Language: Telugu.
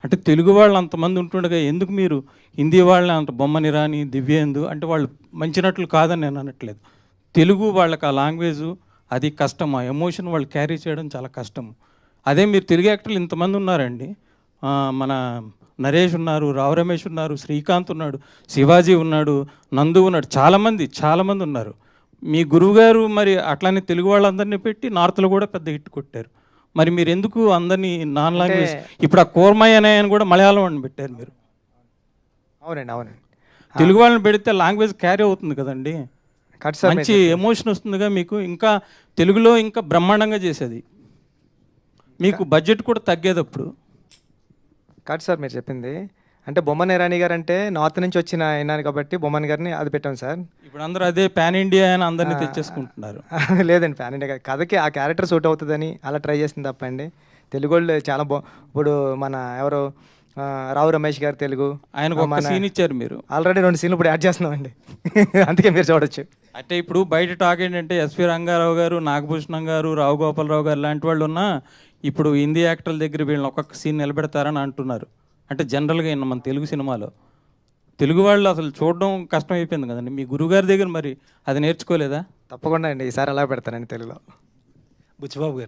అంటే తెలుగు వాళ్ళు అంతమంది ఉంటుండగా ఎందుకు మీరు హిందీ వాళ్ళని అంత బొమ్మని రాని దివ్యేందు అంటే వాళ్ళు మంచి నటులు కాదని నేను అనట్లేదు. తెలుగు వాళ్ళకి ఆ లాంగ్వేజు అది కష్టం. ఆ ఎమోషన్ వాళ్ళు క్యారీ చేయడం చాలా కష్టం. అదే మీరు తెలుగు యాక్టర్లు ఇంతమంది ఉన్నారండి. మన నరేష్ ఉన్నారు, రావు రమేష్ ఉన్నారు, శ్రీకాంత్ ఉన్నాడు, శివాజీ ఉన్నాడు, నందు ఉన్నాడు, చాలామంది ఉన్నారు. మీ గురువుగారు మరి అట్లానే తెలుగు వాళ్ళందరినీ పెట్టి నార్త్లో కూడా పెద్ద హిట్ కొట్టారు. మరి మీరు ఎందుకు అందరినీ నాన్ లాంగ్వేజ్ ఇప్పుడు ఆ కోర్మయ్య అనే ఆయన కూడా మలయాళం అని పెట్టారు మీరు. అవునండి. తెలుగు వాళ్ళని పెడితే లాంగ్వేజ్ క్యారీ అవుతుంది కదండి, మంచి ఎమోషన్ వస్తుందిగా మీకు. ఇంకా తెలుగులో ఇంకా బ్రహ్మాండంగా చేసేది, మీకు బడ్జెట్ కూడా తగ్గేది అప్పుడు. కాదు సార్ మీరు చెప్పింది. అంటే బొమ్మన ఇరానీ గారు అంటే నార్త్ నుంచి వచ్చిన అయినారు కాబట్టి బొమ్మన్ గారిని అది పెట్టాం సార్. ఇప్పుడు అందరూ అదే పాన్ ఇండియా అని అందరినీ తెచ్చేసుకుంటున్నారు. లేదండి, పాన్ ఇండియా కథకి ఆ క్యారెక్టర్ సూట్ అవుతుందని అలా ట్రై చేసింది తప్పండి. తెలుగు వాళ్ళు చాలా ఇప్పుడు మన ఎవరు రావు రమేష్ గారు తెలుగు ఆయనకు ఒక సీన్ ఇచ్చారు మీరు. ఆల్రెడీ 2 సీన్లు ఇప్పుడు యాడ్ చేస్తున్నామండి. అందుకే మీరు చూడొచ్చు. అంటే ఇప్పుడు బయట టాక్ ఏంటంటే ఎస్వి రంగారావు గారు, నాగభూషణం గారు, రావు గోపాలరావు గారు లాంటి వాళ్ళు ఉన్నా ఇప్పుడు హిందీ యాక్టర్ల దగ్గర వీళ్ళని ఒక్కొక్క సీన్ నిలబెడతారని అంటున్నారు. అంటే జనరల్గా మన తెలుగు సినిమాలో తెలుగు వాళ్ళు అసలు చూడడం కష్టం అయిపోయింది కదండి. మీ గురువుగారి దగ్గర మరి అది నేర్చుకోలేదా? తప్పకుండా అండి, ఈసారి అలా పెడతానండి తెలుగులో. బుచ్చిబాబు గారు